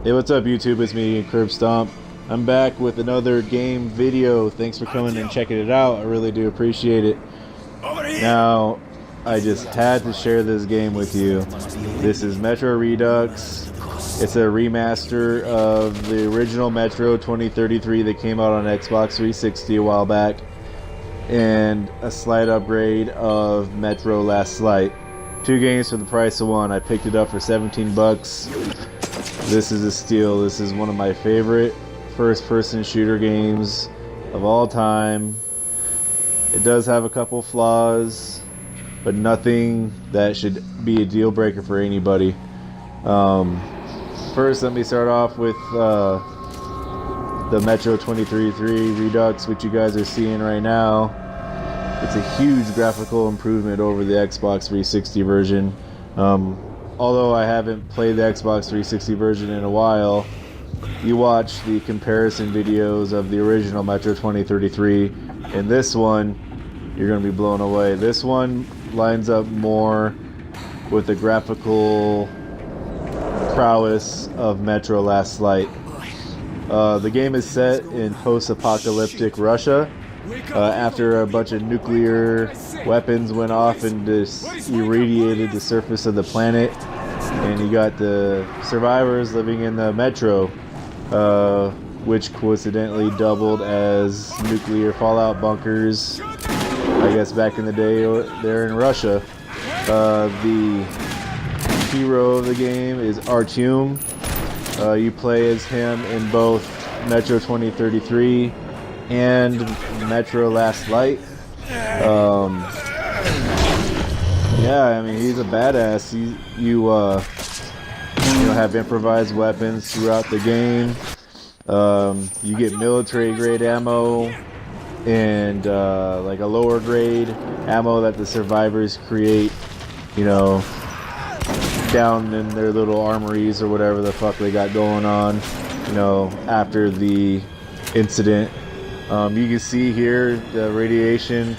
Hey, what's up YouTube? It's me, Curb Stomp. I'm back with another game video. Thanks for coming and checking it out. I really do appreciate it. Now, I just had to share this game with you. This is Metro Redux. It's a remaster of the original Metro 2033 that came out on Xbox 360 a while back, and a slight upgrade of Metro Last Light. 2 games for the price of 1. I picked it up for 17 bucks. This is a steal. This is one of my favorite first-person shooter games of all time. It does have a couple flaws, but nothing that should be a deal breaker for anybody. First, let me start off with the Metro 2033 Redux, which you guys are seeing right now. It's a huge graphical improvement over the Xbox 360 version. Although I haven't played the Xbox 360 version in a while, you watch the comparison videos of the original Metro 2033, and this one, you're going to be blown away. This one lines up more with the graphical prowess of Metro Last Light. The game is set in post-apocalyptic Russia. After a bunch of nuclear weapons went off and just irradiated the surface of the planet, and you got the survivors living in the metro, which coincidentally doubled as nuclear fallout bunkers, I guess back in the day there in Russia. The hero of the game is Artyom. You play as him in both Metro 2033 and Metro Last Light. Yeah, I mean, he's a badass. You have improvised weapons throughout the game. You get military grade ammo and like a lower grade ammo that the survivors create, down in their little armories or whatever the fuck they got going on, after the incident. You can see here the radiation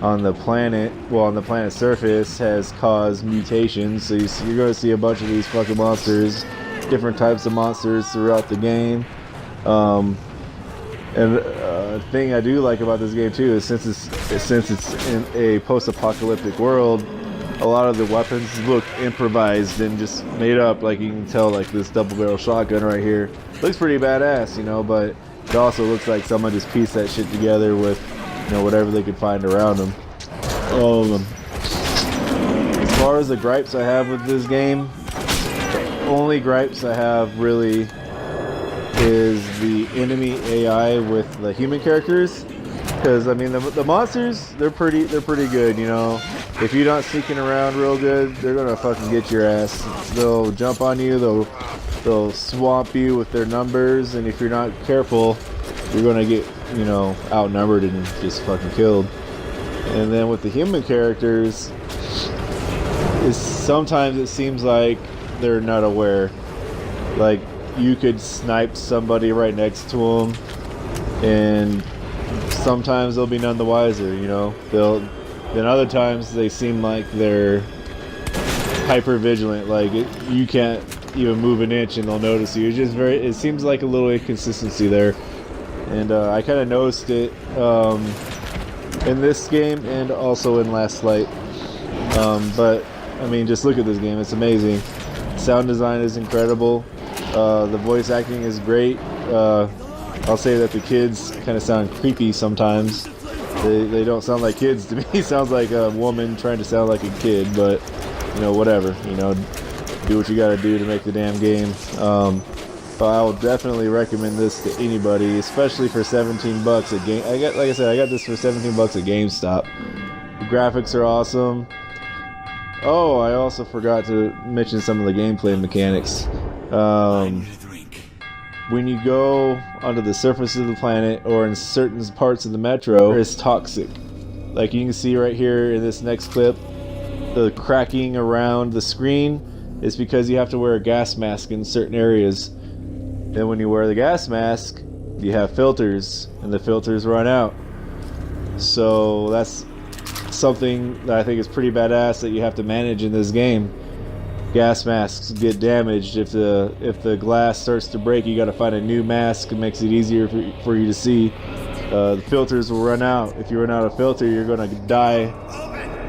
on the planet, on the planet's surface, has caused mutations. So you're going to see a bunch of these fucking monsters, different types of monsters throughout the game. And a thing I do like about this game too is since it's in a post-apocalyptic world, a lot of the weapons look improvised and just made up. Like you can tell, like this double-barrel shotgun right here looks pretty badass, but it also looks like someone just pieced that shit together with, whatever they could find around them. As far as the gripes I have with this game, the only gripes I have really is the enemy AI with the human characters. Because I mean, the monsters, they're pretty good. If you're not sneaking around real good, they're gonna fucking get your ass. They'll jump on you. They'll swamp you with their numbers, and if you're not careful, you're gonna get outnumbered and just fucking killed. And then with the human characters, sometimes it seems like they're not aware. Like you could snipe somebody right next to them, and sometimes they'll be none the wiser. Then other times they seem like they're hyper vigilant. Like you can't even move an inch and they'll notice you. It seems like a little inconsistency there. And I kind of noticed it in this game and also in Last Light. But I mean, just look at this game. It's amazing. Sound design is incredible. The voice acting is great. I'll say that the kids kind of sound creepy sometimes. They don't sound like kids to me. It sounds like a woman trying to sound like a kid, but whatever. Do what you gotta do to make the damn game. But I will definitely recommend this to anybody, especially for 17 bucks at game. Like I said, I got this for 17 bucks at GameStop. The graphics are awesome. Oh, I also forgot to mention some of the gameplay mechanics. When you go onto the surface of the planet or in certain parts of the metro, it's toxic. Like you can see right here in this next clip, the cracking around the screen is because you have to wear a gas mask in certain areas. Then when you wear the gas mask, you have filters, and the filters run out. So that's something that I think is pretty badass that you have to manage in this game. gas masks get damaged. If the glass starts to break, you got to find a new mask. It makes it easier for you to see. The filters will run out. If you run out of filter, you're gonna die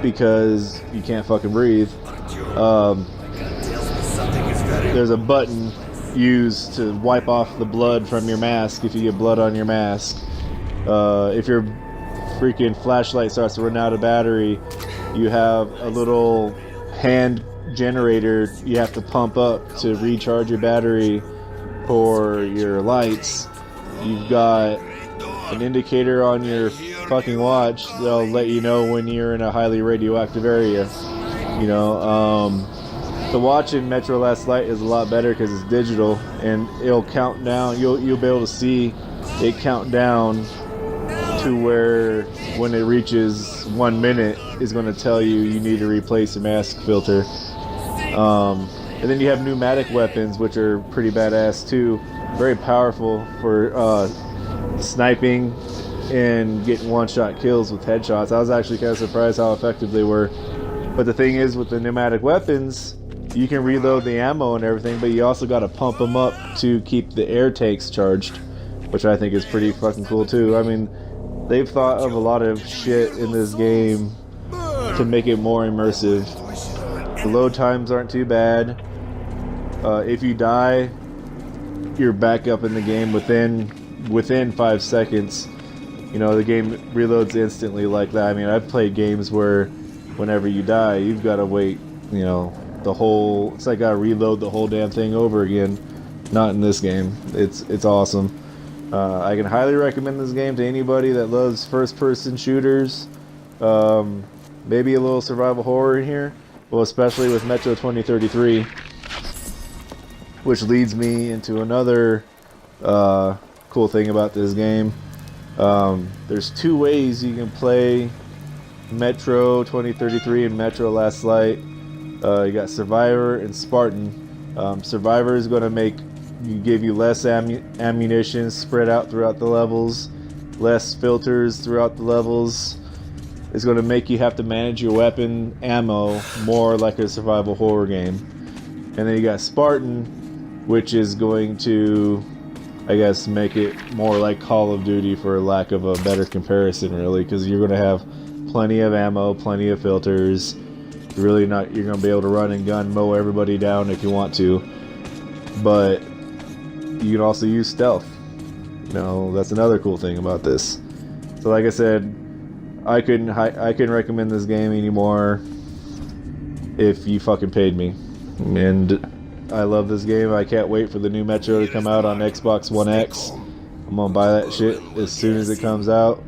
because you can't fucking breathe. There's a button used to wipe off the blood from your mask if you get blood on your mask. If your freaking flashlight starts to run out of battery, you have a little hand generator you have to pump up to recharge your battery for your lights. You've got an indicator on your fucking watch that'll let you know when you're in a highly radioactive area. You know, the watch in Metro Last Light is a lot better because it's digital, and it'll count down. You'll be able to see it count down to where when it reaches 1 minute is going to tell you need to replace your mask filter. And then you have pneumatic weapons, which are pretty badass too. Very powerful for sniping and getting one-shot kills with headshots. I was actually kind of surprised how effective they were. But the thing is, with the pneumatic weapons, you can reload the ammo and everything, but you also got to pump them up to keep the air tanks charged, which I think is pretty fucking cool too. I mean, they've thought of a lot of shit in this game to make it more immersive. The load times aren't too bad. If you die, you're back up in the game within 5 seconds. You know, the game reloads instantly like that. I mean, I've played games where whenever you die, you've got to wait, you know, it's like gotta reload the whole damn thing over again. Not in this game. It's awesome. I can highly recommend this game to anybody that loves first-person shooters. Maybe a little survival horror in here. Well, especially with Metro 2033, which leads me into another cool thing about this game. There's 2 ways you can play Metro 2033 and Metro Last Light. You got Survivor and Spartan. Survivor is going to give you less ammunition spread out throughout the levels, less filters throughout the levels. It's going to make you have to manage your weapon ammo more like a survival horror game. And then you got Spartan, which is going to, I guess, make it more like Call of Duty, for lack of a better comparison, really, because you're going to have plenty of ammo, plenty of filters. You're going to be able to run and gun, mow everybody down if you want to, but you can also use stealth. You know, that's another cool thing about this. So like I said, I couldn't recommend this game anymore if you fucking paid me. And I love this game. I can't wait for the new Metro to come out on Xbox One X. I'm gonna buy that shit as soon as it comes out.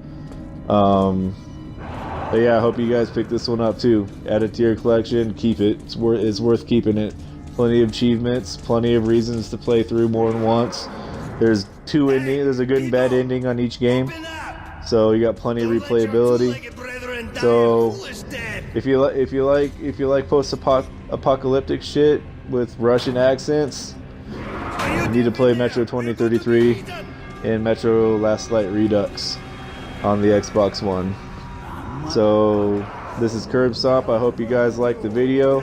But yeah, I hope you guys pick this one up too. Add it to your collection. Keep it. It's worth keeping it. Plenty of achievements. Plenty of reasons to play through more than once. There's 2 endings. There's a good and bad ending on each game. So you got plenty of replayability. So if you like post-apocalyptic shit with Russian accents, you need to play Metro 2033 and Metro Last Light Redux on the Xbox One. So this is Curb Stop. I hope you guys liked the video.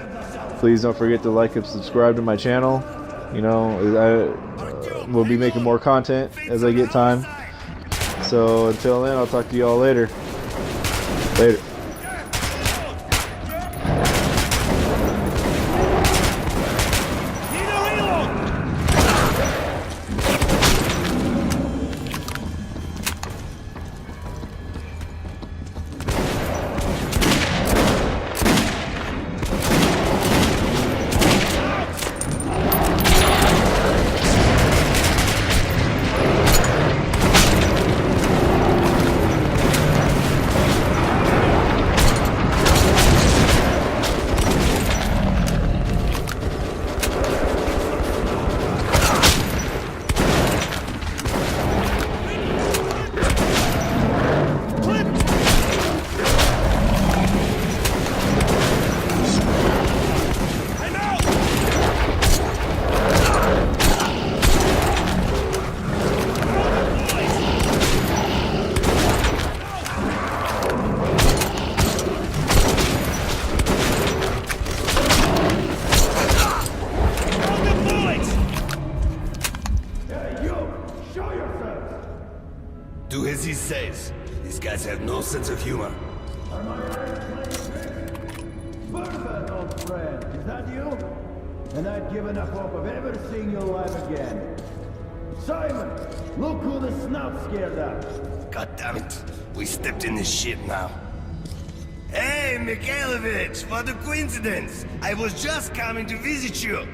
Please don't forget to like and subscribe to my channel. You know, I will be making more content as I get time. So until then, I'll talk to you all later. Later. do as he says. These guys have no sense of humor. Bourbon, old friend, is that you? And I'd given up hope of ever seeing you alive again. Simon, look who the snout scared up. God damn it. We stepped in this shit now. Hey, Mikhailovich, what a coincidence. I was just coming to visit you.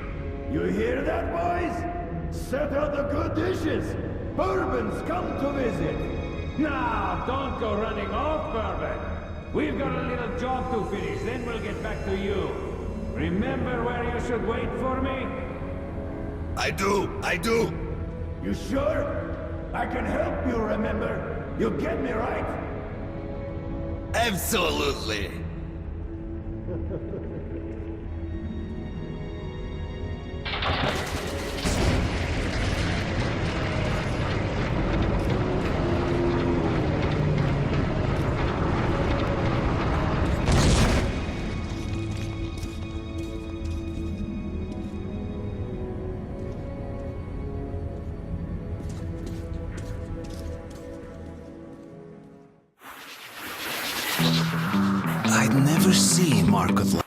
You hear that, boys? Set out the good dishes. Bourbon's come to visit. Now, don't go running off, Bourbon. We've got a little job to finish, then we'll get back to you. Remember where you should wait for me? I do. You sure? I can help you remember. You get me right? Absolutely. I'd never seen Mark with